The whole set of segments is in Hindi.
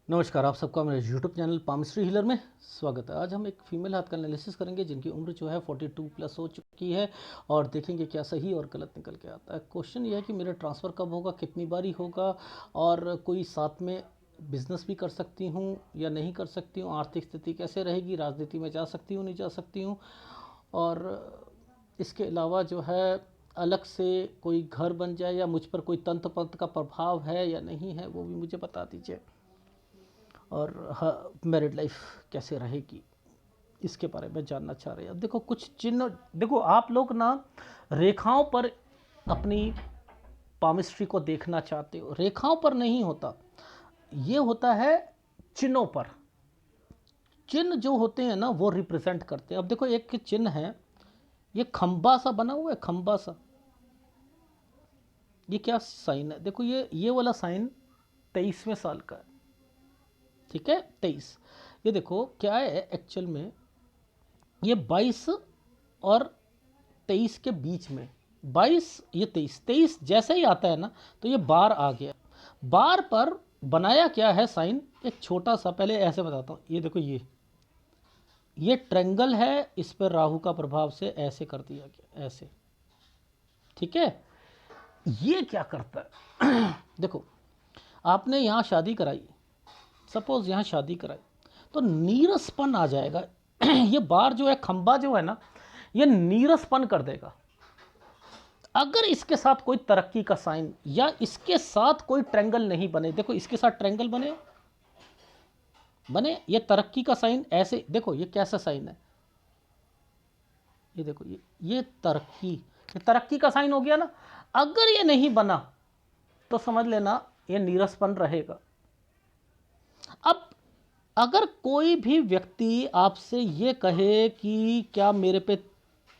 नमस्कार, आप सबका मेरे यूट्यूब चैनल पामिस्ट्री हीलर में स्वागत है। आज हम एक फीमेल हाथ का एनालिसिस करेंगे जिनकी उम्र जो है 42 प्लस हो चुकी है और देखेंगे क्या सही और गलत निकल के आता है। क्वेश्चन ये है कि मेरा ट्रांसफ़र कब होगा, कितनी बारी होगा और कोई साथ में बिजनेस भी कर सकती हूँ या नहीं कर सकती हूँ, आर्थिक स्थिति कैसे रहेगी, राजनीति में जा सकती हूँ नहीं जा सकती हूँ, और इसके अलावा जो है अलग से कोई घर बन जाए या मुझ पर कोई तंत्र पंत्र का प्रभाव है या नहीं है वो भी मुझे बता दीजिए। और मैरिड लाइफ कैसे रहेगी इसके बारे में जानना चाह रहे हैं। अब देखो कुछ चिन्ह, देखो आप लोग ना रेखाओं पर अपनी पामिस्ट्री को देखना चाहते हो, रेखाओं पर नहीं होता, ये होता है चिन्हों पर। चिन्ह जो होते हैं ना वो रिप्रेजेंट करते हैं। अब देखो एक चिन्ह है, ये खंबा सा बना हुआ है, खंबा सा, ये क्या साइन है? देखो ये वाला साइन 23वें साल का है, ठीक है 23। ये देखो क्या है एक्चुअल में, ये 22 और 23 के बीच में, 22 ये 23 जैसे ही आता है ना तो ये बार आ गया। बार पर बनाया क्या है साइन, एक छोटा सा, पहले ऐसे बताता हूँ। ये देखो ये ट्रायंगल है, इस पर राहु का प्रभाव से ऐसे कर दिया गया, ऐसे, ठीक है। ये क्या करता है देखो आपने यहाँ शादी कराई, सपोज यहाँ शादी कराई तो नीरसपन आ जाएगा ये बार जो है, खंबा जो है ना, ये नीरसपन कर देगा। अगर इसके साथ कोई तरक्की का साइन या इसके साथ कोई ट्रायंगल नहीं बने, देखो इसके साथ ट्रायंगल बने ये तरक्की का साइन, ऐसे देखो ये कैसा साइन है, ये देखो ये तरक्की का साइन हो गया ना। अगर ये नहीं बना तो समझ लेना ये नीरसपन रहेगा। अब अगर कोई भी व्यक्ति आपसे ये कहे कि क्या मेरे पे,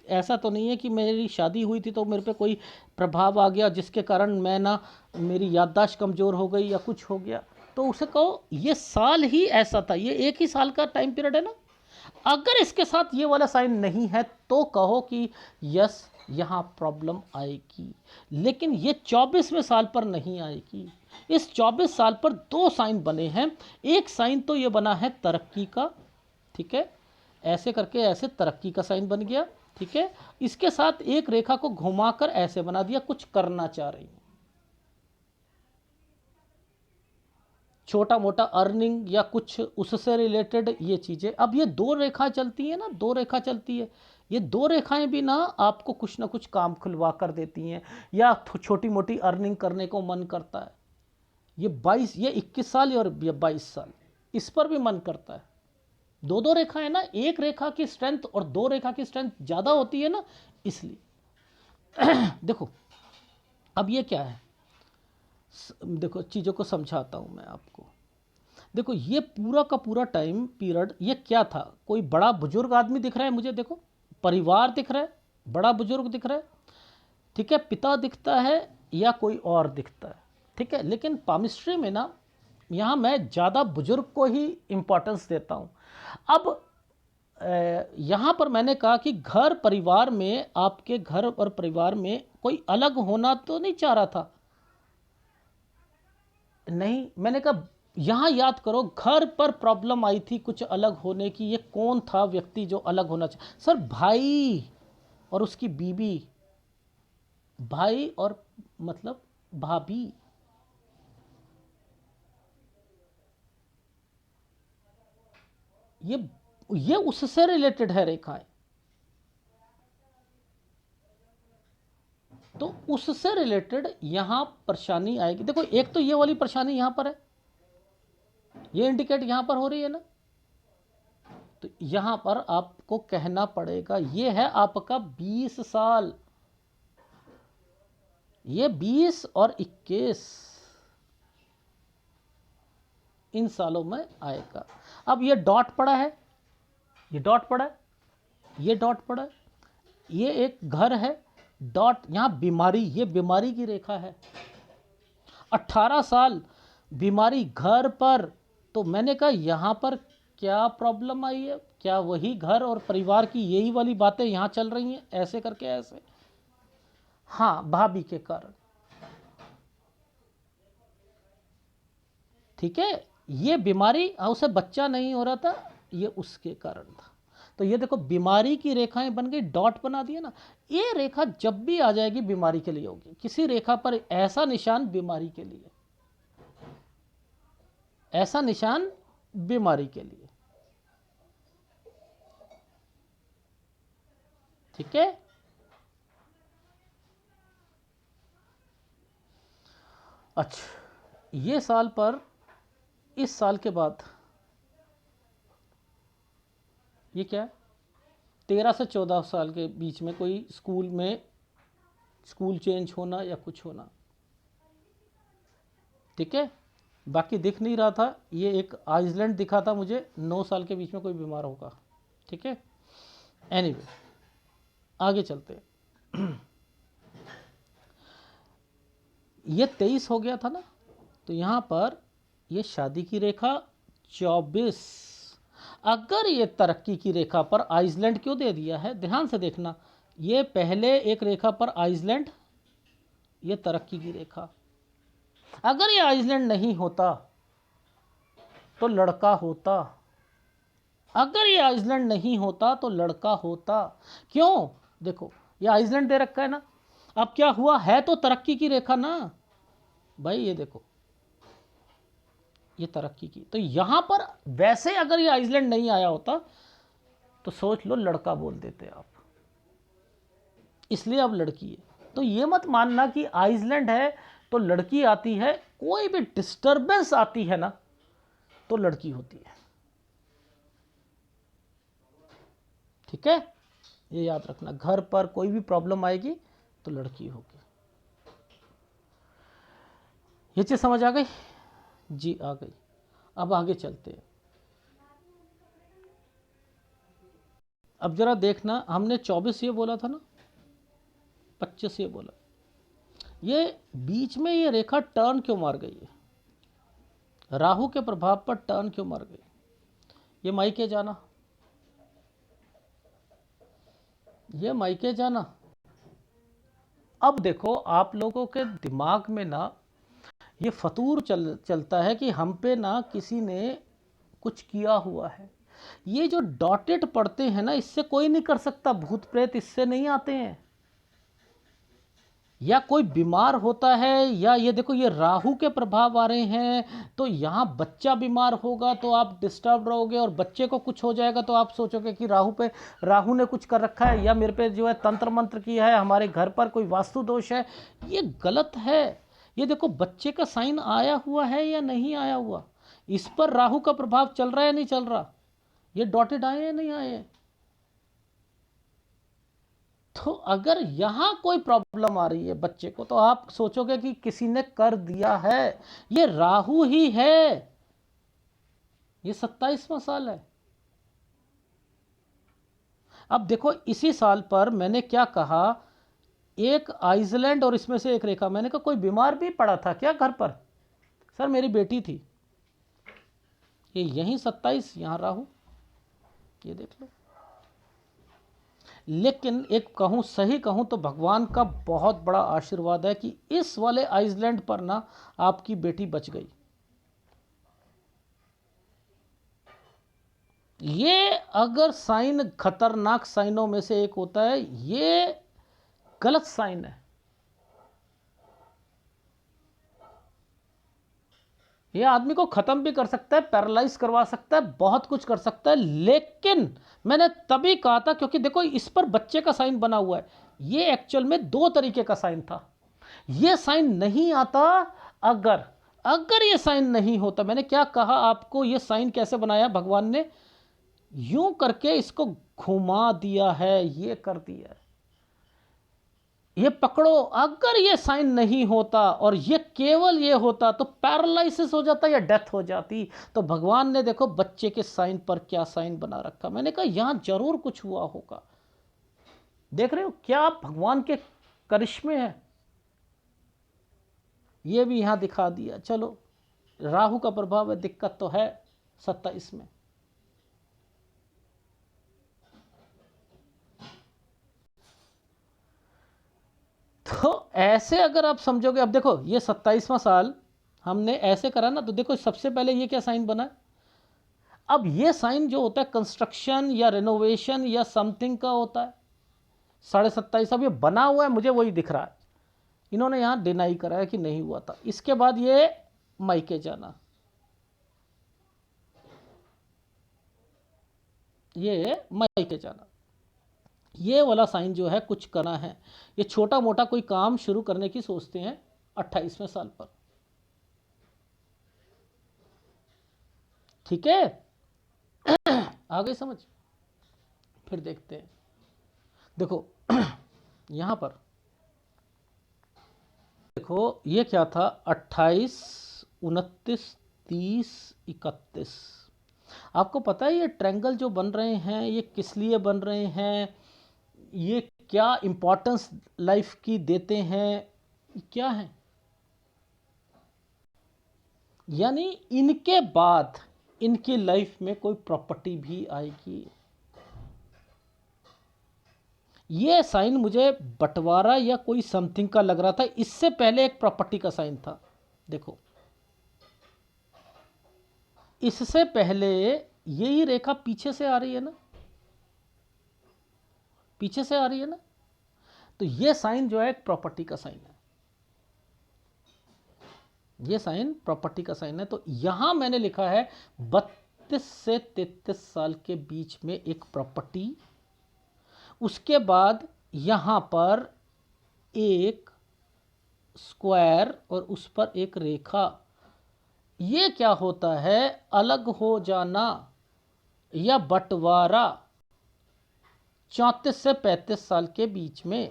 ऐसा तो नहीं है कि मेरी शादी हुई थी तो मेरे पे कोई प्रभाव आ गया जिसके कारण मैं ना, मेरी याददाश्त कमज़ोर हो गई या कुछ हो गया, तो उसे कहो ये साल ही ऐसा था, ये एक ही साल का टाइम पीरियड है ना। अगर इसके साथ ये वाला साइन नहीं है तो कहो कि यस यहाँ प्रॉब्लम आएगी, लेकिन ये 24वें साल पर नहीं आएगी। इस 24 साल पर दो साइन बने हैं, एक साइन तो ये बना है तरक्की का, ठीक है, ऐसे करके ऐसे तरक्की का साइन बन गया, ठीक है। इसके साथ एक रेखा को घुमाकर ऐसे बना दिया, कुछ करना चाह रही हूं, छोटा मोटा अर्निंग या कुछ उससे रिलेटेड ये चीज़ें। अब ये दो रेखा चलती है ना, दो रेखा चलती है, ये दो रेखाएं भी ना आपको कुछ ना कुछ काम खुलवा कर देती हैं या छोटी मोटी अर्निंग करने को मन करता है। ये 21 साल और ये 22 साल, इस पर भी मन करता है। दो दो रेखा है ना, एक रेखा की स्ट्रेंथ और दो रेखा की स्ट्रेंथ ज़्यादा होती है ना, इसलिए देखो अब ये क्या है, देखो चीज़ों को समझाता हूँ मैं आपको। देखो ये पूरा का पूरा टाइम पीरियड ये क्या था, कोई बड़ा बुजुर्ग आदमी दिख रहा है मुझे, देखो परिवार दिख रहा है, बड़ा बुजुर्ग दिख रहा है, ठीक है, पिता दिखता है या कोई और दिखता है, ठीक है। लेकिन पामिस्ट्री में ना यहाँ मैं ज़्यादा बुजुर्ग को ही इम्पोर्टेंस देता हूँ। अब यहाँ पर मैंने कहा कि घर परिवार में, आपके घर और परिवार में कोई अलग होना तो नहीं चाह रहा था, नहीं, मैंने कहा यहाँ याद करो घर पर प्रॉब्लम आई थी कुछ अलग होने की। ये कौन था व्यक्ति जो अलग होना चाह, सर भाई और उसकी बीबी, भाई और मतलब भाभी, ये उससे रिलेटेड है रेखाएं, तो उससे रिलेटेड यहां परेशानी आएगी। देखो एक तो ये वाली परेशानी यहां पर है, ये इंडिकेट यहां पर हो रही है ना, तो यहां पर आपको कहना पड़ेगा ये है आपका 20 साल, ये 20 और 21 इन सालों में आएगा। अब ये डॉट पड़ा है, ये डॉट पड़ा है, ये डॉट पड़ा है, ये एक घर है, डॉट यहाँ बीमारी, ये बीमारी की रेखा है, 18 साल बीमारी घर पर। तो मैंने कहा यहाँ पर क्या प्रॉब्लम आई है, क्या वही घर और परिवार की यही वाली बातें यहाँ चल रही हैं, ऐसे करके ऐसे, हाँ भाभी के कारण, ठीक है। ये बीमारी उसे बच्चा नहीं हो रहा था, ये उसके कारण था। तो ये देखो बीमारी की रेखाएं बन गई, डॉट बना दिया ना। ये रेखा जब भी आ जाएगी बीमारी के लिए होगी, किसी रेखा पर ऐसा निशान बीमारी के लिए, ऐसा निशान बीमारी के लिए, ठीक है। अच्छा, ये साल पर इस साल के बाद ये क्या है, 13 से 14 साल के बीच में कोई स्कूल में स्कूल चेंज होना या कुछ होना, ठीक है। बाकी दिख नहीं रहा था, ये एक आइसलैंड दिखा था मुझे, 9 साल के बीच में कोई बीमार होगा, ठीक है। एनीवे आगे चलते हैं। ये 23 हो गया था ना, तो यहाँ पर ये शादी की रेखा 24। अगर ये तरक्की की रेखा पर आइसलैंड क्यों दे दिया है, ध्यान से देखना, ये पहले एक रेखा पर आइसलैंड, ये तरक्की की रेखा। अगर ये आइसलैंड नहीं होता तो लड़का होता, अगर ये आइसलैंड नहीं होता तो लड़का होता। क्यों, देखो ये आइसलैंड दे रखा है ना, अब क्या हुआ, है तो तरक्की की रेखा ना भाई, ये देखो ये तरक्की की, तो यहां पर वैसे अगर ये आइसलैंड नहीं आया होता तो सोच लो लड़का बोल देते आप, इसलिए अब लड़की है। तो ये मत मानना कि आइसलैंड है तो लड़की आती है, कोई भी डिस्टरबेंस आती है ना तो लड़की होती है, ठीक है। ये याद रखना, घर पर कोई भी प्रॉब्लम आएगी तो लड़की होगी। ये चीज समझ आ गई जी, आ गई। अब आगे चलते हैं। अब जरा देखना, हमने 24 ये बोला था ना, 25 ये बोला, ये बीच में ये रेखा टर्न क्यों मार गई है, राहु के प्रभाव पर टर्न क्यों मार गई। ये मायके जाना, ये मायके जाना। अब देखो आप लोगों के दिमाग में ना ये फतूर चलता है कि हम पे ना किसी ने कुछ किया हुआ है। ये जो डॉटेड पड़ते हैं ना, इससे कोई नहीं कर सकता, भूत प्रेत इससे नहीं आते हैं, या कोई बीमार होता है, या ये देखो ये राहु के प्रभाव आ रहे हैं, तो यहाँ बच्चा बीमार होगा तो आप डिस्टर्ब रहोगे, और बच्चे को कुछ हो जाएगा तो आप सोचोगे कि राहु ने कुछ कर रखा है, या मेरे पे जो है तंत्र मंत्र किया है, हमारे घर पर कोई वास्तु दोष है। ये गलत है। ये देखो बच्चे का साइन आया हुआ है या नहीं आया हुआ, इस पर राहु का प्रभाव चल रहा है या नहीं चल रहा, ये डॉटेड आए या नहीं आए। तो अगर यहां कोई प्रॉब्लम आ रही है बच्चे को, तो आप सोचोगे कि किसी ने कर दिया है, ये राहु ही है, ये 27वां साल है। अब देखो इसी साल पर मैंने क्या कहा, एक आइसलैंड और इसमें से एक रेखा, मैंने कहा कोई बीमार भी पड़ा था क्या घर पर, सर मेरी बेटी थी, ये यहीं 27, यहां राहु, ये देख लो। लेकिन एक कहूं, सही कहूं तो भगवान का बहुत बड़ा आशीर्वाद है कि इस वाले आइसलैंड पर ना आपकी बेटी बच गई। ये अगर साइन खतरनाक साइनों में से एक होता है, ये गलत साइन है, ये आदमी को खत्म भी कर सकता है, पैरालाइज करवा सकता है, बहुत कुछ कर सकता है। लेकिन मैंने तभी कहा था क्योंकि देखो इस पर बच्चे का साइन बना हुआ है, ये एक्चुअल में 2 तरीके का साइन था। ये साइन नहीं आता, अगर अगर ये साइन नहीं होता, मैंने क्या कहा आपको, ये साइन कैसे बनाया भगवान ने, यूं करके इसको घुमा दिया है, ये कर दिया है, ये पकड़ो। अगर ये साइन नहीं होता और ये केवल ये होता तो पैरालिसिस हो जाता या डेथ हो जाती। तो भगवान ने देखो बच्चे के साइन पर क्या साइन बना रखा, मैंने कहा यहां जरूर कुछ हुआ होगा। देख रहे हो क्या भगवान के करिश्मे हैं, ये भी यहां दिखा दिया। चलो राहु का प्रभाव है, दिक्कत तो है 27 में। तो ऐसे अगर आप समझोगे, अब देखो ये 27वां साल हमने ऐसे करा ना, तो देखो सबसे पहले ये क्या साइन बना है। अब ये साइन जो होता है कंस्ट्रक्शन या रेनोवेशन या समथिंग का होता है, 27.5। अब ये बना हुआ है, मुझे वही दिख रहा है, इन्होंने यहां डिनाई करा है कि नहीं हुआ था। इसके बाद ये मायके जाना, ये मायके जाना, ये वाला साइन जो है कुछ करना है, ये छोटा मोटा कोई काम शुरू करने की सोचते हैं 28वें साल पर। ठीक है, आ गई समझ। फिर देखते हैं, देखो यहां पर देखो ये क्या था, 28, 29, 30, 31। आपको पता है ये ट्रायंगल जो बन रहे हैं ये किस लिए बन रहे हैं, ये क्या इंपॉर्टेंस लाइफ की देते हैं, क्या है। यानी इनके बाद इनकी लाइफ में कोई प्रॉपर्टी भी आएगी। ये साइन मुझे बंटवारा या कोई समथिंग का लग रहा था, इससे पहले एक प्रॉपर्टी का साइन था। देखो इससे पहले यही रेखा पीछे से आ रही है ना, पीछे से आ रही है ना, तो ये साइन जो है एक प्रॉपर्टी का साइन है, ये साइन प्रॉपर्टी का साइन है। तो यहां मैंने लिखा है 32 से 33 साल के बीच में एक प्रॉपर्टी, उसके बाद यहां पर एक स्क्वायर और उस पर एक रेखा। ये क्या होता है, अलग हो जाना या बंटवारा 34 से 35 साल के बीच में।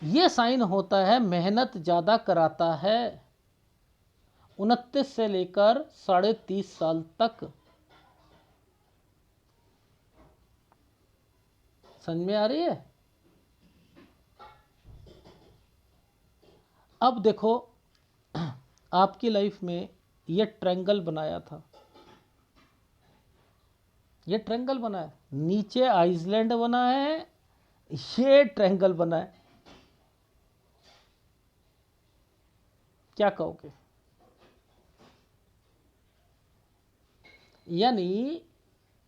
ये साइन होता है मेहनत ज़्यादा कराता है, 29 से लेकर 30.5 साल तक। समझ में आ रही है। अब देखो आपकी लाइफ में ये ट्रायंगल बनाया था, ये ट्रायंगल बना है, नीचे आइसलैंड बना है, ये ट्रायंगल बना है, क्या कहोगे। यानी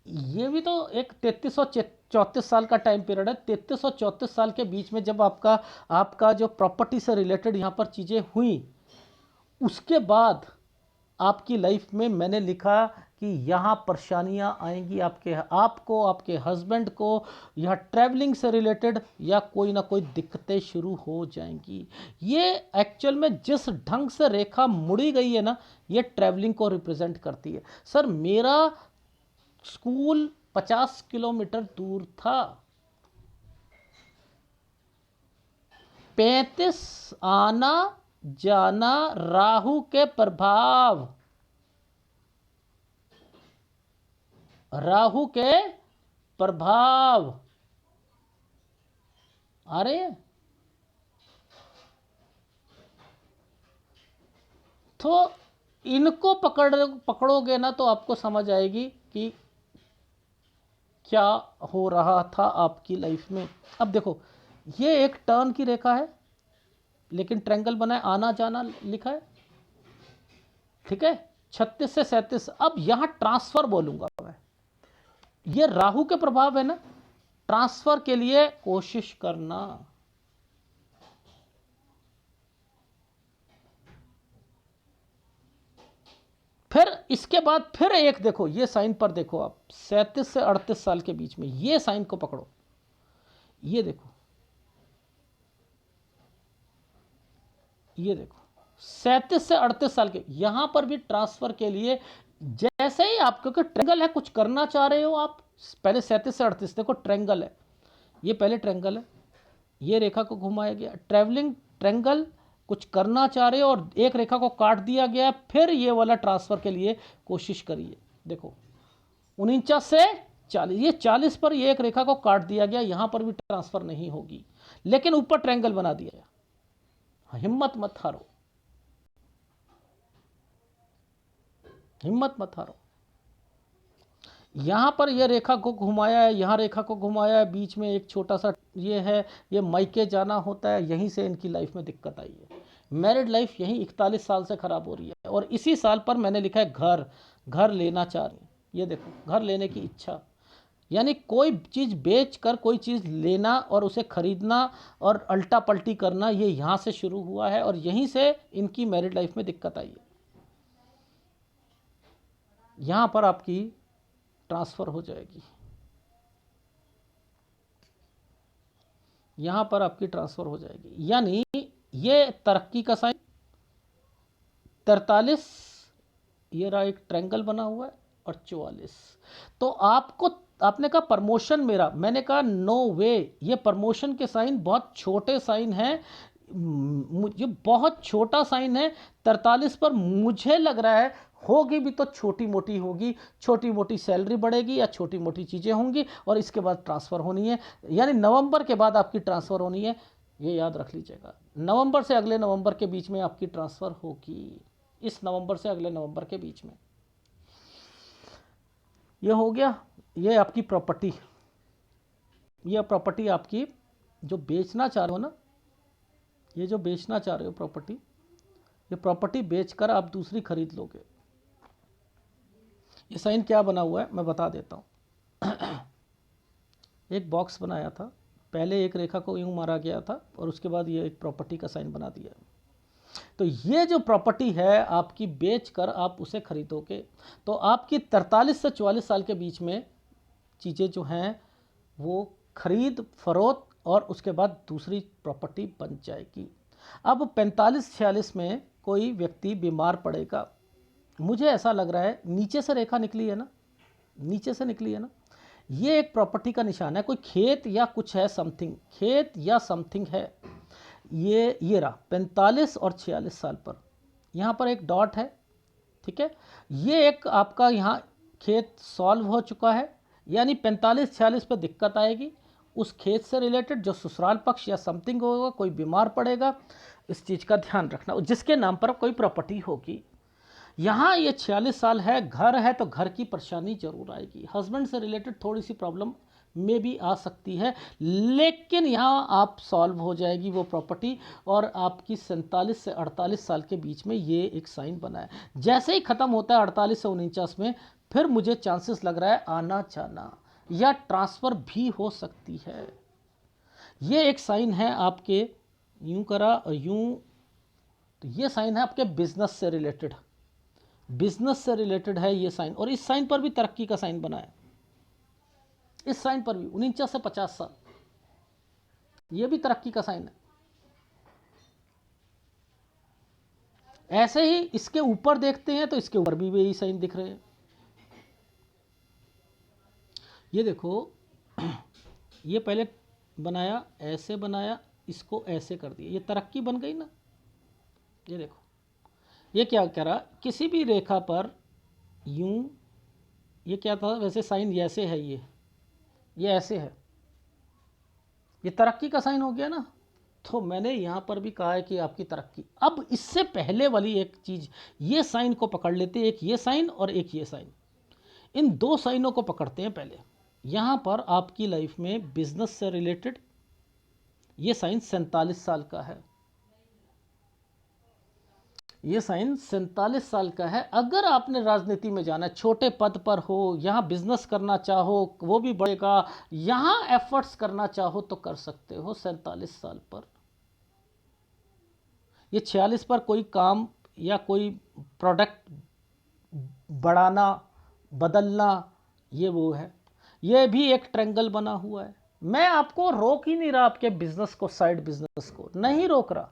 ये भी तो एक 3334 साल का टाइम पीरियड है। 33 और 34 साल के बीच में जब आपका आपका जो प्रॉपर्टी से रिलेटेड यहाँ पर चीज़ें हुई, उसके बाद आपकी लाइफ में मैंने लिखा कि यहाँ परेशानियाँ आएंगी आपको आपके हस्बैंड को, यह ट्रैवलिंग से रिलेटेड या कोई ना कोई दिक्कतें शुरू हो जाएंगी। ये एक्चुअल में जिस ढंग से रेखा मुड़ी गई है ना, ये ट्रैवलिंग को रिप्रेजेंट करती है। सर मेरा स्कूल 50 किलोमीटर दूर था, 35 आना जाना, राहु के प्रभाव, राहु के प्रभाव आ रहे हैं। तो इनको पकड़ोगे ना तो आपको समझ आएगी कि क्या हो रहा था आपकी लाइफ में। अब देखो ये एक टर्न की रेखा है, लेकिन ट्रायंगल बना है, आना जाना लिखा है, ठीक है, 36 से 37। अब यहां ट्रांसफर बोलूंगा मैं, ये राहु के प्रभाव है ना, ट्रांसफर के लिए कोशिश करना। फिर इसके बाद फिर एक देखो ये साइन पर देखो आप, 37 से 38 साल के बीच में ये साइन को पकड़ो, ये देखो, ये देखो 37 से 38 साल के, यहां पर भी ट्रांसफर के लिए जैसे ही आप, क्योंकि ट्रायंगल है, कुछ करना चाह रहे हो आप, पहले 37 से 38 देखो ट्रायंगल है, ये पहले ट्रायंगल है, ये रेखा को घुमाया गया, ट्रैवलिंग ट्रायंगल, कुछ करना चाह रहे हो और एक रेखा को काट दिया गया, फिर ये वाला ट्रांसफर के लिए कोशिश करिए। देखो 49 से 40, ये 40 पर ये एक रेखा को काट दिया गया, यहां पर भी ट्रांसफर नहीं होगी, लेकिन ऊपर ट्रायंगल बना दिया गया। हिम्मत मत हारो, हिम्मत मत हारो। यहां पर यह रेखा को घुमाया है, यहां रेखा को घुमाया है, बीच में एक छोटा सा ये है, ये मायके जाना होता है, यहीं से इनकी लाइफ में दिक्कत आई है। मैरिड लाइफ यहीं 41 साल से ख़राब हो रही है। और इसी साल पर मैंने लिखा है घर, घर लेना चाह रही हैं। ये देखो, घर लेने की इच्छा, यानी कोई चीज़ बेच कर कोई चीज़ लेना और उसे खरीदना और अल्टा पल्टी करना, ये यहाँ से शुरू हुआ है और यहीं से इनकी मैरिड लाइफ में दिक्कत आई है। यहाँ पर आपकी ट्रांसफ़र हो जाएगी, यहाँ पर आपकी ट्रांसफ़र हो जाएगी। यानी ये तरक्की का साइन 43, ये रहा एक ट्रायंगल बना हुआ है, और 44। तो आपको, आपने कहा प्रमोशन मेरा, मैंने कहा नो वे, ये प्रमोशन के साइन बहुत छोटे साइन हैं, ये बहुत छोटा साइन है। 43 पर मुझे लग रहा है होगी भी तो छोटी मोटी होगी, छोटी मोटी सैलरी बढ़ेगी या छोटी मोटी चीज़ें होंगी और इसके बाद ट्रांसफ़र होनी है। यानी नवंबर के बाद आपकी ट्रांसफ़र होनी है, ये याद रख लीजिएगा। नवंबर से अगले नवंबर के बीच में आपकी ट्रांसफ़र होगी, इस नवंबर से अगले नवंबर के बीच में। ये हो गया, ये आपकी प्रॉपर्टी, ये प्रॉपर्टी आपकी जो बेचना चाह रहे हो ना, ये जो बेचना चाह रहे हो प्रॉपर्टी, ये प्रॉपर्टी बेचकर आप दूसरी खरीद लोगे। ये साइन क्या बना हुआ है मैं बता देता हूँ। एक बॉक्स बनाया था, पहले एक रेखा को यूँ मारा गया था और उसके बाद ये एक प्रॉपर्टी का साइन बना दिया। तो ये जो प्रॉपर्टी है आपकी बेचकर आप उसे खरीदोगे, तो आपकी 43 से 44 साल के बीच में चीज़ें जो हैं वो खरीद फरोख्त और उसके बाद दूसरी प्रॉपर्टी बन जाएगी। अब 45-46 में कोई व्यक्ति बीमार पड़ेगा, मुझे ऐसा लग रहा है, नीचे से रेखा निकली है ना, नीचे से निकली है ना, ये एक प्रॉपर्टी का निशान है, कोई खेत या कुछ है, समथिंग खेत या समथिंग है। ये रहा 45 और 46 साल पर, यहाँ पर एक डॉट है, ठीक है। ये एक आपका यहाँ खेत सॉल्व हो चुका है, यानी 45-46 पर दिक्कत आएगी उस खेत से रिलेटेड, जो ससुराल पक्ष या समथिंग होगा, कोई बीमार पड़ेगा, इस चीज़ का ध्यान रखना, जिसके नाम पर कोई प्रॉपर्टी होगी। यहाँ ये 46 साल है, घर है तो घर की परेशानी जरूर आएगी, हस्बैंड से रिलेटेड थोड़ी सी प्रॉब्लम में भी आ सकती है, लेकिन यहाँ आप सॉल्व हो जाएगी वो प्रॉपर्टी। और आपकी 47 से 48 साल के बीच में ये एक साइन बना है, जैसे ही ख़त्म होता है 48 से 49 में, फिर मुझे चांसेस लग रहा है आना जाना या ट्रांसफ़र भी हो सकती है। ये एक साइन है आपके, यूँ करा और यूँ, तो ये साइन है आपके बिजनेस से रिलेटेड, बिजनेस से रिलेटेड है ये साइन। और इस साइन पर भी तरक्की का साइन बना है, इस साइन पर भी 49 से 50 साल, ये भी तरक्की का साइन है। ऐसे ही इसके ऊपर देखते हैं तो इसके ऊपर भी यही साइन दिख रहे हैं। ये देखो, ये पहले बनाया, ऐसे बनाया, इसको ऐसे कर दिया, ये तरक्की बन गई ना। ये देखो, ये क्या कह रहा, किसी भी रेखा पर यूं, ये क्या था वैसे, साइन ऐसे है, ये ऐसे है, ये तरक्की का साइन हो गया ना। तो मैंने यहाँ पर भी कहा है कि आपकी तरक्की। अब इससे पहले वाली एक चीज़, ये साइन को पकड़ लेते हैं, एक ये साइन और एक ये साइन, इन दो साइनों को पकड़ते हैं पहले। यहाँ पर आपकी लाइफ में बिजनेस से रिलेटेड ये साइन 47 साल का है, ये साइन 47 साल का है। अगर आपने राजनीति में जाना है, छोटे पद पर हो, यहाँ बिजनेस करना चाहो वो भी बढ़ेगा, यहाँ एफर्ट्स करना चाहो तो कर सकते हो 47 साल पर। ये 46 पर कोई काम या कोई प्रोडक्ट बढ़ाना, बदलना, ये वो है। ये भी एक ट्रायंगल बना हुआ है। मैं आपको रोक ही नहीं रहा, आपके बिजनेस को, साइड बिजनेस को नहीं रोक रहा।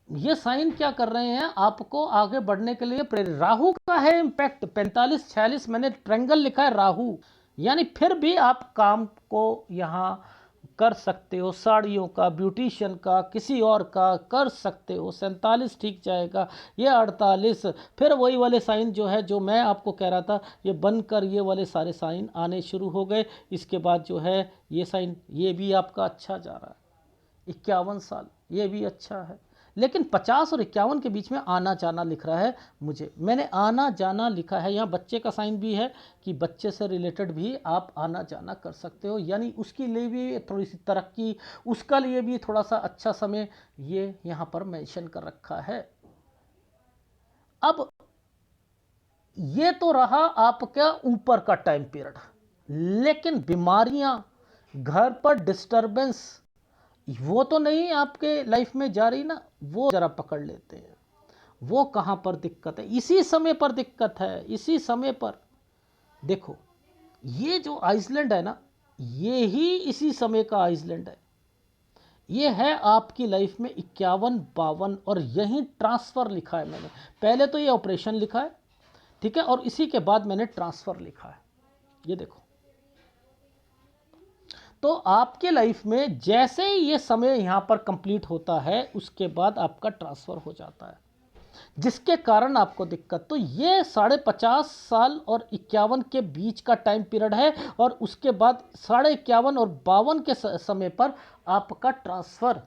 ये साइन क्या कर रहे हैं, आपको आगे बढ़ने के लिए प्रेरित। राहु का है इम्पैक्ट, 45-46 मैंने ट्रायंगल लिखा है राहु, यानी फिर भी आप काम को यहाँ कर सकते हो, साड़ियों का, ब्यूटिशियन का, किसी और का कर सकते हो। 47 ठीक जाएगा, ये 48, फिर वही वाले साइन जो है, जो मैं आपको कह रहा था, ये बनकर ये वाले सारे साइन आने शुरू हो गए। इसके बाद जो है ये साइन, ये भी आपका अच्छा जा रहा है, 51 साल, ये भी अच्छा है। लेकिन 50 और 51 के बीच में आना जाना लिख रहा है मुझे, मैंने आना जाना लिखा है। यहाँ बच्चे का साइन भी है कि बच्चे से रिलेटेड भी आप आना जाना कर सकते हो, यानी उसके लिए भी थोड़ी सी तरक्की, उसका लिए भी थोड़ा सा अच्छा समय ये यहाँ पर मेंशन कर रखा है। अब ये तो रहा आपका ऊपर का टाइम पीरियड, लेकिन बीमारियां, घर पर डिस्टरबेंस, वो तो नहीं आपके लाइफ में जा रही ना, वो जरा पकड़ लेते हैं। वो कहाँ पर दिक्कत है? इसी समय पर दिक्कत है, इसी समय पर। देखो ये जो आइसलैंड है ना, ये ही इसी समय का आइसलैंड है। ये है आपकी लाइफ में 51-52, और यही ट्रांसफ़र लिखा है मैंने। पहले तो ये ऑपरेशन लिखा है, ठीक है, और इसी के बाद मैंने ट्रांसफ़र लिखा है। ये देखो, तो आपके लाइफ में जैसे ही ये समय यहाँ पर कंप्लीट होता है, उसके बाद आपका ट्रांसफ़र हो जाता है, जिसके कारण आपको दिक्कत। तो ये 50.5 साल और 51 के बीच का टाइम पीरियड है, और उसके बाद 51.5 और 52 के समय पर आपका ट्रांसफ़र,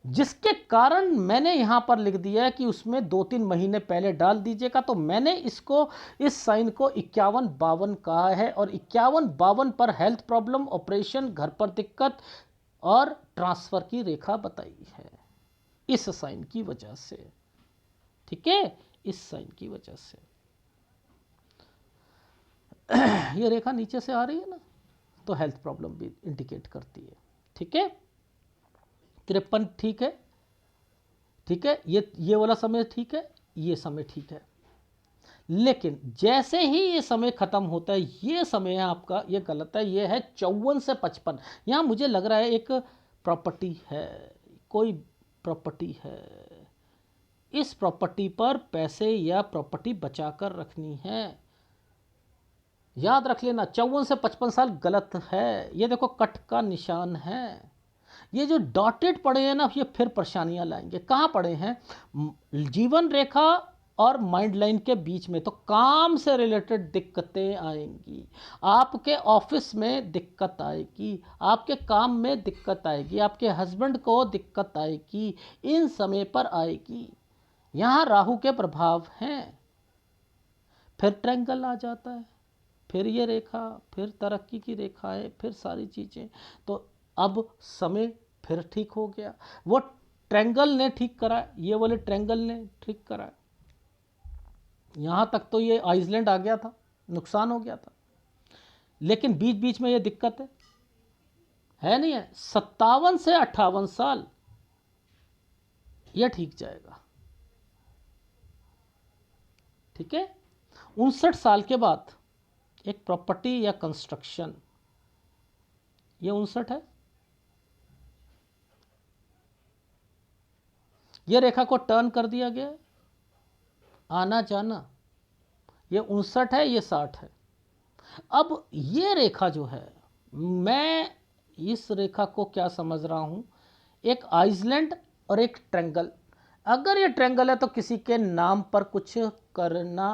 जिसके कारण मैंने यहाँ पर लिख दिया है कि उसमें 2-3 महीने पहले डाल दीजिएगा। तो मैंने इसको, इस साइन को 51-52 कहा है, और 51-52 पर हेल्थ प्रॉब्लम, ऑपरेशन, घर पर दिक्कत और ट्रांसफ़र की रेखा बताई है, इस साइन की वजह से। ठीक है, इस साइन की वजह से ये रेखा नीचे से आ रही है ना, तो हेल्थ प्रॉब्लम भी इंडिकेट करती है। ठीक है, 53 ठीक है, ठीक है, ये वाला समय ठीक है, ये समय ठीक है। लेकिन जैसे ही ये समय खत्म होता है, ये समय है आपका, ये गलत है, ये है 54 से 55। यहाँ मुझे लग रहा है एक प्रॉपर्टी है, कोई प्रॉपर्टी है, इस प्रॉपर्टी पर पैसे या प्रॉपर्टी बचा कर रखनी है। याद रख लेना, 54 से 55 साल गलत है। ये देखो कट का निशान है, ये जो डॉटेड पड़े हैं ना, ये फिर परेशानियां लाएंगे। कहाँ पड़े हैं? जीवन रेखा और माइंड लाइन के बीच में, तो काम से रिलेटेड दिक्कतें आएंगी, आपके ऑफिस में दिक्कत आएगी, आपके काम में दिक्कत आएगी, आपके हस्बैंड को दिक्कत आएगी, इन समय पर आएगी। यहाँ राहु के प्रभाव हैं, फिर ट्रैंगल आ जाता है, फिर ये रेखा, फिर तरक्की की रेखा है, फिर सारी चीज़ें। तो अब समय फिर ठीक हो गया, वो ट्रैंगल ने ठीक करा, ये वाले ट्रैंगल ने ठीक करा। यहाँ तक तो ये आइसलैंड आ गया था, नुकसान हो गया था, लेकिन बीच बीच में ये दिक्कत है नहीं है। 57 से 58 साल ये ठीक जाएगा। ठीक है, 59 साल के बाद एक प्रॉपर्टी या कंस्ट्रक्शन, ये 59 है। ये रेखा को टर्न कर दिया गया, आना जाना, ये 59 है, ये 60 है। अब ये रेखा जो है, मैं इस रेखा को क्या समझ रहा हूँ, एक आइसलैंड और एक ट्रैंगल। अगर ये ट्रैंगल है तो किसी के नाम पर कुछ करना,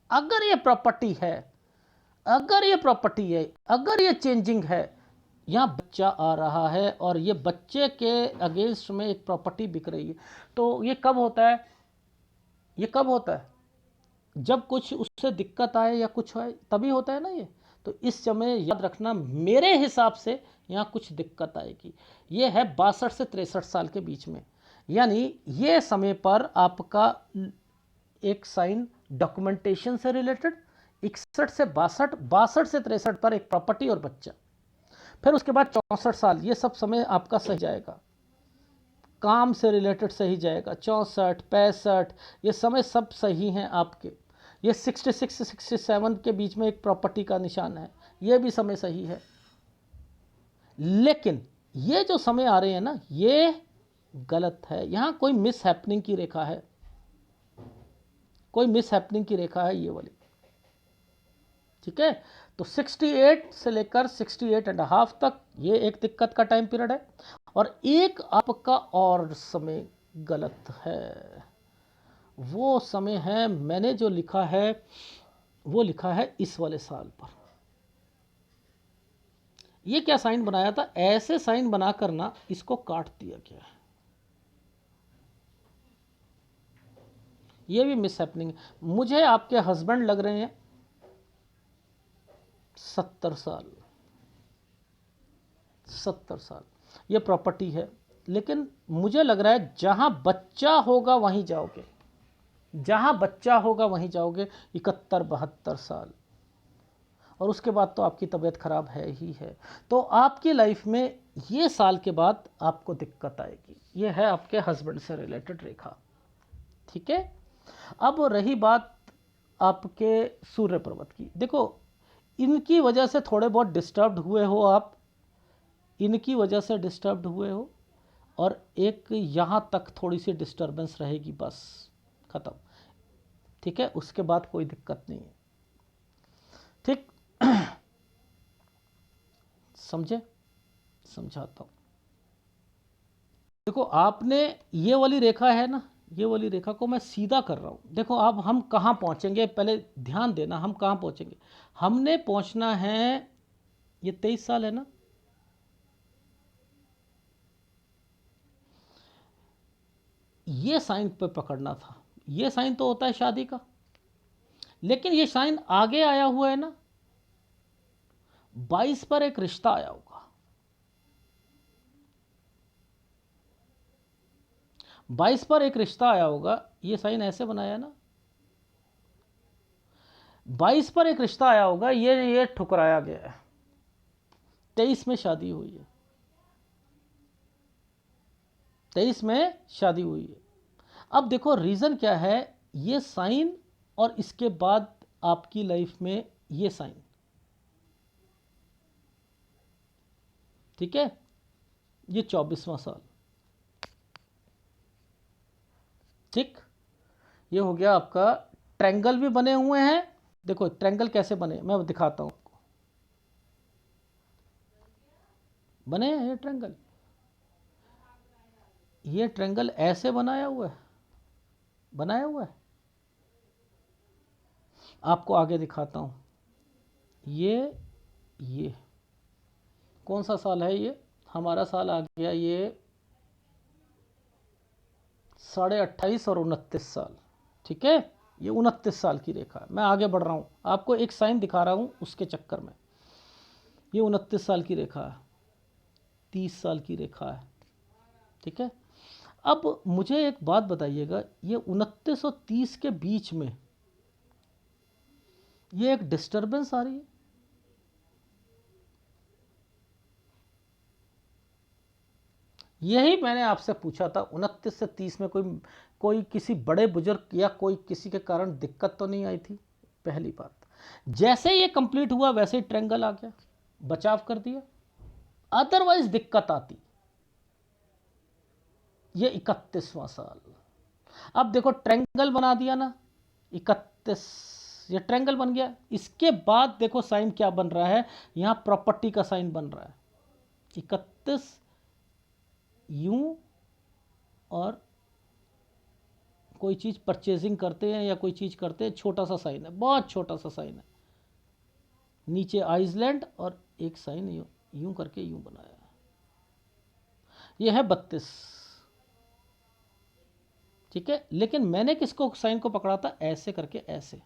अगर ये प्रॉपर्टी है, अगर ये प्रॉपर्टी है, अगर ये चेंजिंग है, यहाँ बच्चा आ रहा है और ये बच्चे के अगेंस्ट में एक प्रॉपर्टी बिक रही है। तो ये कब होता है? ये कब होता है? जब कुछ उससे दिक्कत आए या कुछ आए, तभी होता है ना ये। तो इस समय याद रखना, मेरे हिसाब से यहाँ कुछ दिक्कत आएगी। ये है 62 से 63 साल के बीच में, यानी ये समय पर आपका एक साइन डॉक्यूमेंटेशन से रिलेटेड, 61 से 62, 62 से 63 पर एक प्रॉपर्टी और बच्चा, फिर उसके बाद 64 साल, ये सब समय आपका सही जाएगा, काम से रिलेटेड सही जाएगा। 64, 65, ये समय सब सही हैं आपके। ये 66 से 67 के बीच में एक प्रॉपर्टी का निशान है, ये भी समय सही है। लेकिन ये जो समय आ रहे हैं ना, ये गलत है। यहाँ कोई मिस हैपनिंग की रेखा है, कोई मिस हैपनिंग की रेखा है ये वाली। ठीक है, तो 68 से लेकर 68.5 तक ये एक दिक्कत का टाइम पीरियड है, और एक आपका और समय गलत है। वो समय है, मैंने जो लिखा है वो लिखा है इस वाले साल पर। ये क्या साइन बनाया था? ऐसे साइन बना करना इसको काट दिया गया है, ये भी मिस हैपनिंग है। मुझे आपके हस्बैंड लग रहे हैं 70 साल, 70 साल ये प्रॉपर्टी है, लेकिन मुझे लग रहा है जहां बच्चा होगा वहीं जाओगे, जहां बच्चा होगा वहीं जाओगे। 71-72 साल, और उसके बाद तो आपकी तबीयत खराब है ही है। तो आपकी लाइफ में ये साल के बाद आपको दिक्कत आएगी। ये है आपके हस्बैंड से रिलेटेड रेखा, ठीक है। अब रही बात आपके सूर्य पर्वत की, देखो इनकी वजह से थोड़े बहुत डिस्टर्ब्ड हुए हो आप, इनकी वजह से डिस्टर्ब्ड हुए हो, और एक यहाँ तक थोड़ी सी डिस्टर्बेंस रहेगी, बस ख़त्म, ठीक है। उसके बाद कोई दिक्कत नहीं है, ठीक। समझे? समझाता हूँ। देखो आपने ये वाली रेखा है ना, ये वाली रेखा को मैं सीधा कर रहा हूँ। देखो अब हम कहाँ पहुँचेंगे, पहले ध्यान देना, हम कहाँ पहुँचेंगे। हमने पहुँचना है, ये 23 साल है ना, ये साइन पे पकड़ना था। ये साइन तो होता है शादी का, लेकिन ये साइन आगे आया हुआ है ना, 22 पर एक रिश्ता आया होगा। 22 पर एक रिश्ता आया होगा, ये साइन ऐसे बनाया ना, 22 पर एक रिश्ता आया होगा, ये ठुकराया गया है। 23 में शादी हुई है, 23 में शादी हुई है। अब देखो रीज़न क्या है, ये साइन और इसके बाद आपकी लाइफ में ये साइन, ठीक है। ये 24वां साल, ठीक। ये हो गया आपका। ट्रायंगल भी बने हुए हैं, देखो ट्रायंगल कैसे बने मैं दिखाता हूँ आपको। बने हैं ये ट्रायंगल, ये ट्रायंगल ऐसे बनाया हुआ है, बनाया हुआ है। आपको आगे दिखाता हूँ। ये कौन सा साल है, ये हमारा साल आ गया, ये 28.5 और 29 साल, ठीक है। ये 29 साल की रेखा है। मैं आगे बढ़ रहा हूँ, आपको एक साइन दिखा रहा हूँ उसके चक्कर में। ये 29 साल की रेखा है, 30 साल की रेखा है, ठीक है। अब मुझे एक बात बताइएगा, ये 29 और 30 के बीच में ये एक डिस्टरबेंस आ रही है। यही मैंने आपसे पूछा था, 29 से 30 में कोई किसी बड़े बुजुर्ग या कोई किसी के कारण दिक्कत तो नहीं आई थी। पहली बात, जैसे ये कंप्लीट हुआ वैसे ही ट्रायंगल आ गया, बचाव कर दिया, अदरवाइज दिक्कत आती। ये 31वां साल। अब देखो ट्रायंगल बना दिया ना, 31, ये ट्रायंगल बन गया। इसके बाद देखो साइन क्या बन रहा है, यहां प्रॉपर्टी का साइन बन रहा है। 31 यूं, और कोई चीज़ परचेजिंग करते हैं या कोई चीज़ करते हैं, छोटा सा साइन है, बहुत छोटा सा साइन है, नीचे आइसलैंड और एक साइन यूं यूं करके यूं बनाया। ये है 32, ठीक है। लेकिन मैंने किसको साइन को पकड़ा था, ऐसे करके, ऐसे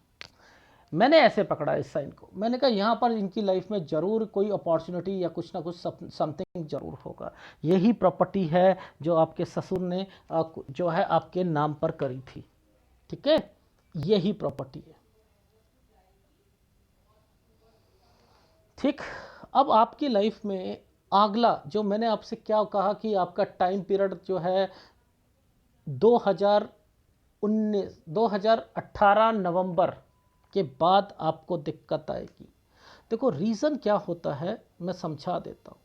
मैंने ऐसे पकड़ा इस साइन को। मैंने कहा यहाँ पर इनकी लाइफ में ज़रूर कोई अपॉर्चुनिटी या कुछ ना कुछ समथिंग ज़रूर होगा। यही प्रॉपर्टी है जो आपके ससुर ने जो है आपके नाम पर करी थी, ठीक है। यही प्रॉपर्टी है, ठीक। अब आपकी लाइफ में अगला जो मैंने आपसे क्या कहा कि आपका टाइम पीरियड जो है 2018 नवंबर के बाद आपको दिक्कत आएगी। देखो रीज़न क्या होता है मैं समझा देता हूँ।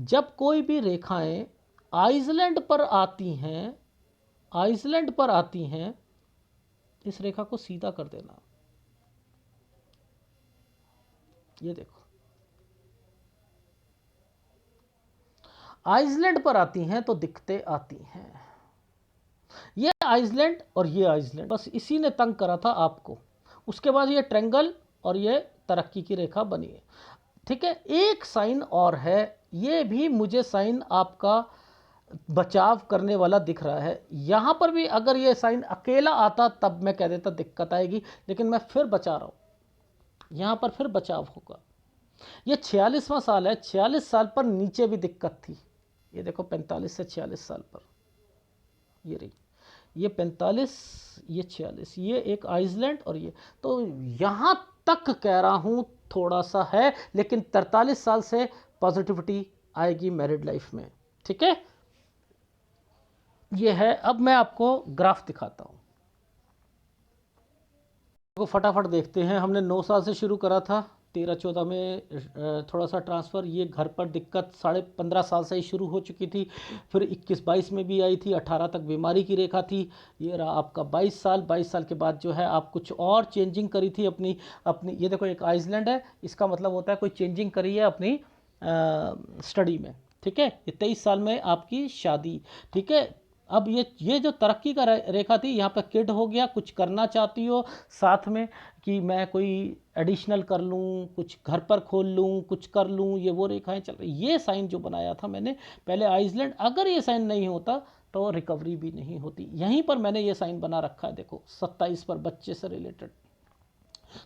जब कोई भी रेखाएं आइसलैंड पर आती हैं, आइसलैंड पर आती हैं, इस रेखा को सीधा कर देना, ये देखो आइसलैंड पर आती हैं तो दिक्कतें आती हैं। ये आइसलैंड और ये आइसलैंड, बस इसी ने तंग करा था आपको। उसके बाद ये ट्रायंगल और ये तरक्की की रेखा बनी है, ठीक है। एक साइन और है, ये भी मुझे साइन आपका बचाव करने वाला दिख रहा है। यहाँ पर भी अगर ये साइन अकेला आता तब मैं कह देता दिक्कत आएगी, लेकिन मैं फिर बचा रहा हूँ, यहाँ पर फिर बचाव होगा। ये 46वां साल है, 46 साल पर नीचे भी दिक्कत थी। ये देखो 45 से 46 साल पर, ये रही, ये 45, ये 46, ये एक आइसलैंड और ये, तो यहाँ तक कह रहा हूँ थोड़ा सा है, लेकिन 43 साल से पॉजिटिविटी आएगी मैरिड लाइफ में। ठीक है, ये है। अब मैं आपको ग्राफ दिखाता हूँ, को फटाफट देखते हैं। हमने 9 साल से शुरू करा था, 13-14 में थोड़ा सा ट्रांसफ़र, ये घर पर दिक्कत 15.5 साल से ही शुरू हो चुकी थी, फिर 21-22 में भी आई थी, 18 तक बीमारी की रेखा थी, ये रहा आपका 22 साल। 22 साल के बाद जो है आप कुछ और चेंजिंग करी थी अपनी अपनी ये देखो एक आइसलैंड है, इसका मतलब होता है कोई चेंजिंग करी है अपनी स्टडी में। ठीक है, ये 23 साल में आपकी शादी। ठीक है, अब ये जो तरक्की का रेखा थी, यहाँ पर किड हो गया, कुछ करना चाहती हो साथ में कि मैं कोई एडिशनल कर लूँ, कुछ घर पर खोल लूँ, कुछ कर लूँ, ये वो रेखाएं चल रही। ये साइन जो बनाया था मैंने पहले आइसलैंड, अगर ये साइन नहीं होता तो रिकवरी भी नहीं होती। यहीं पर मैंने ये साइन बना रखा है, देखो 27 पर बच्चे से रिलेटेड,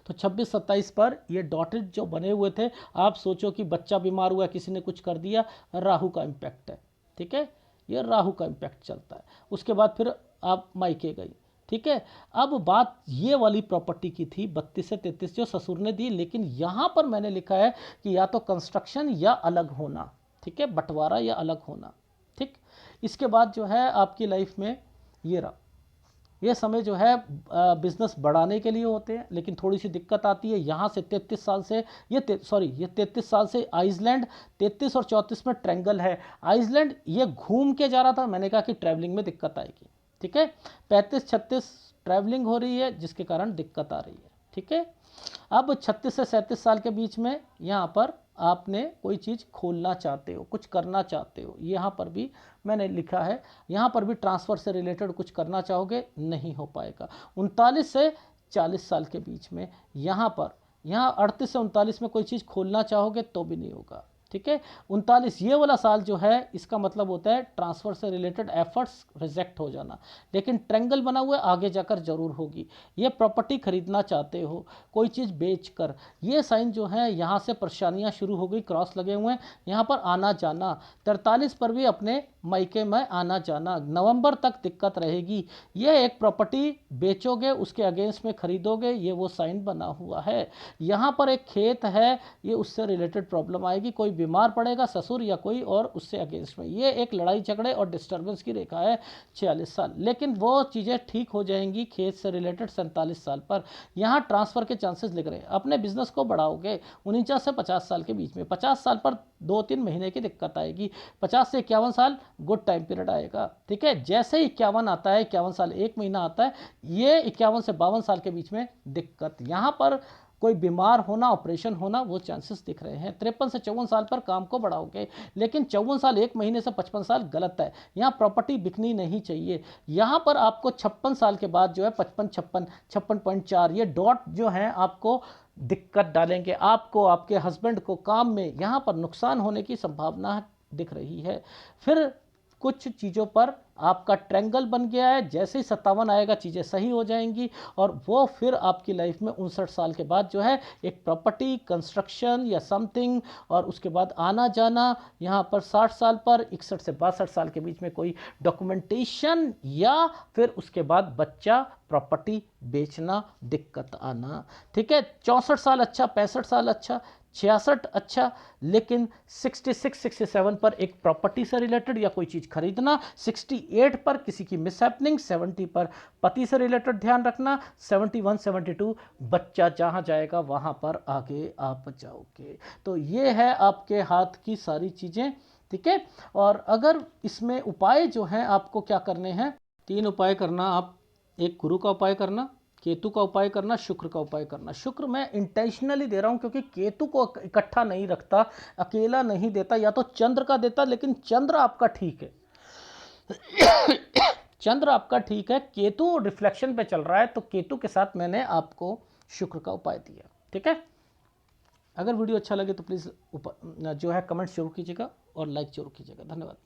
तो 26-27 पर ये डॉटेड जो बने हुए थे। आप सोचो कि बच्चा बीमार हुआ, किसी ने कुछ कर दिया, राहु का इम्पैक्ट है। ठीक है, ये राहु का इम्पैक्ट चलता है। उसके बाद फिर आप मायके गई। ठीक है, अब बात ये वाली प्रॉपर्टी की थी 32 से 33 जो ससुर ने दी, लेकिन यहाँ पर मैंने लिखा है कि या तो कंस्ट्रक्शन या अलग होना। ठीक है, बंटवारा या अलग होना। ठीक, इसके बाद जो है आपकी लाइफ में ये रहा, ये समय जो है बिजनेस बढ़ाने के लिए होते हैं, लेकिन थोड़ी सी दिक्कत आती है यहाँ से 33 साल से ये 33 साल से आइसलैंड, 33 और 34 में ट्रैंगल है। आइसलैंड ये घूम के जा रहा था, मैंने कहा कि ट्रैवलिंग में दिक्कत आएगी। ठीक है, 35-36 ट्रैवलिंग हो रही है जिसके कारण दिक्कत आ रही है। ठीक है, अब 36 से 37 साल के बीच में यहाँ पर आपने कोई चीज़ खोलना चाहते हो, कुछ करना चाहते हो, यहाँ पर भी मैंने लिखा है, यहाँ पर भी ट्रांसफ़र से रिलेटेड कुछ करना चाहोगे, नहीं हो पाएगा। 39 से 40 साल के बीच में यहाँ पर, यहाँ 38 से 39 में कोई चीज़ खोलना चाहोगे तो भी नहीं होगा। ठीक है, 39 ये वाला साल जो है, इसका मतलब होता है ट्रांसफ़र से रिलेटेड एफर्ट्स रिजेक्ट हो जाना, लेकिन ट्रैंगल बना हुआ है, आगे जाकर जरूर होगी। ये प्रॉपर्टी खरीदना चाहते हो, कोई चीज़ बेचकर, ये साइन जो है यहाँ से परेशानियाँ शुरू हो गई, क्रॉस लगे हुए हैं, यहाँ पर आना जाना। 43 पर भी अपने मायके में आना जाना, नवंबर तक दिक्कत रहेगी। ये एक प्रॉपर्टी बेचोगे, उसके अगेंस्ट में खरीदोगे, ये वो साइन बना हुआ है। यहाँ पर एक खेत है, ये उससे रिलेटेड प्रॉब्लम आएगी, कोई बीमार पड़ेगा ससुर या कोई और, उससे अगेंस्ट में। ये एक लड़ाई झगड़े और डिस्टर्बेंस की रेखा है 46 साल, लेकिन वो चीज़ें ठीक हो जाएंगी खेत से रिलेटेड 47 साल पर। यहाँ ट्रांसफ़र के चांसेस लिख रहे हैं। अपने बिजनेस को बढ़ाओगे 49 से 50 साल के बीच में, 50 साल पर 2-3 महीने की दिक्कत आएगी, 50 से 51 साल गुड टाइम पीरियड आएगा। ठीक है, जैसे ही 51 आता है, 51 साल 1 महीना आता है, ये 51 से 52 साल के बीच में दिक्कत, यहाँ पर कोई बीमार होना, ऑपरेशन होना, वो चांसेस दिख रहे हैं। 53 से 54 साल पर काम को बढ़ाओगे, लेकिन 54 साल 1 महीने से 55 साल गलत है, यहाँ प्रॉपर्टी बिकनी नहीं चाहिए। यहाँ पर आपको 56 साल के बाद जो है 56.4 ये डॉट जो है आपको दिक्कत डालेंगे, आपको, आपके हस्बैंड को काम में यहाँ पर नुकसान होने की संभावना दिख रही है। फिर कुछ चीज़ों पर आपका ट्रैंगल बन गया है, जैसे ही 57 आएगा चीज़ें सही हो जाएंगी, और वो फिर आपकी लाइफ में 59 साल के बाद जो है एक प्रॉपर्टी, कंस्ट्रक्शन या समथिंग, और उसके बाद आना जाना। यहाँ पर 60 साल पर 61 से 62 साल के बीच में कोई डॉक्यूमेंटेशन, या फिर उसके बाद बच्चा, प्रॉपर्टी बेचना, दिक्कत आना। ठीक है, 64 साल अच्छा, 65 साल अच्छा, 66 अच्छा, लेकिन 66-67 पर एक प्रॉपर्टी से रिलेटेड या कोई चीज़ खरीदना, 68 पर किसी की मिसहैपनिंग, 70 पर पति से रिलेटेड ध्यान रखना, 71-72 बच्चा जहाँ जाएगा वहाँ पर आगे आप जाओगे। तो ये है आपके हाथ की सारी चीज़ें। ठीक है, और अगर इसमें उपाय जो हैं आपको क्या करने हैं, 3 उपाय करना आप। एक गुरु का उपाय करना, केतु का उपाय करना, शुक्र का उपाय करना। शुक्र मैं इंटेंशनली दे रहा हूं क्योंकि केतु को इकट्ठा नहीं रखता, अकेला नहीं देता, या तो चंद्र का देता, लेकिन चंद्र आपका ठीक है चंद्र आपका ठीक है, केतु रिफ्लेक्शन पे चल रहा है, तो केतु के साथ मैंने आपको शुक्र का उपाय दिया। ठीक है, अगर वीडियो अच्छा लगे तो प्लीज़ जो है कमेंट जरूर कीजिएगा और लाइक जरूर कीजिएगा। धन्यवाद।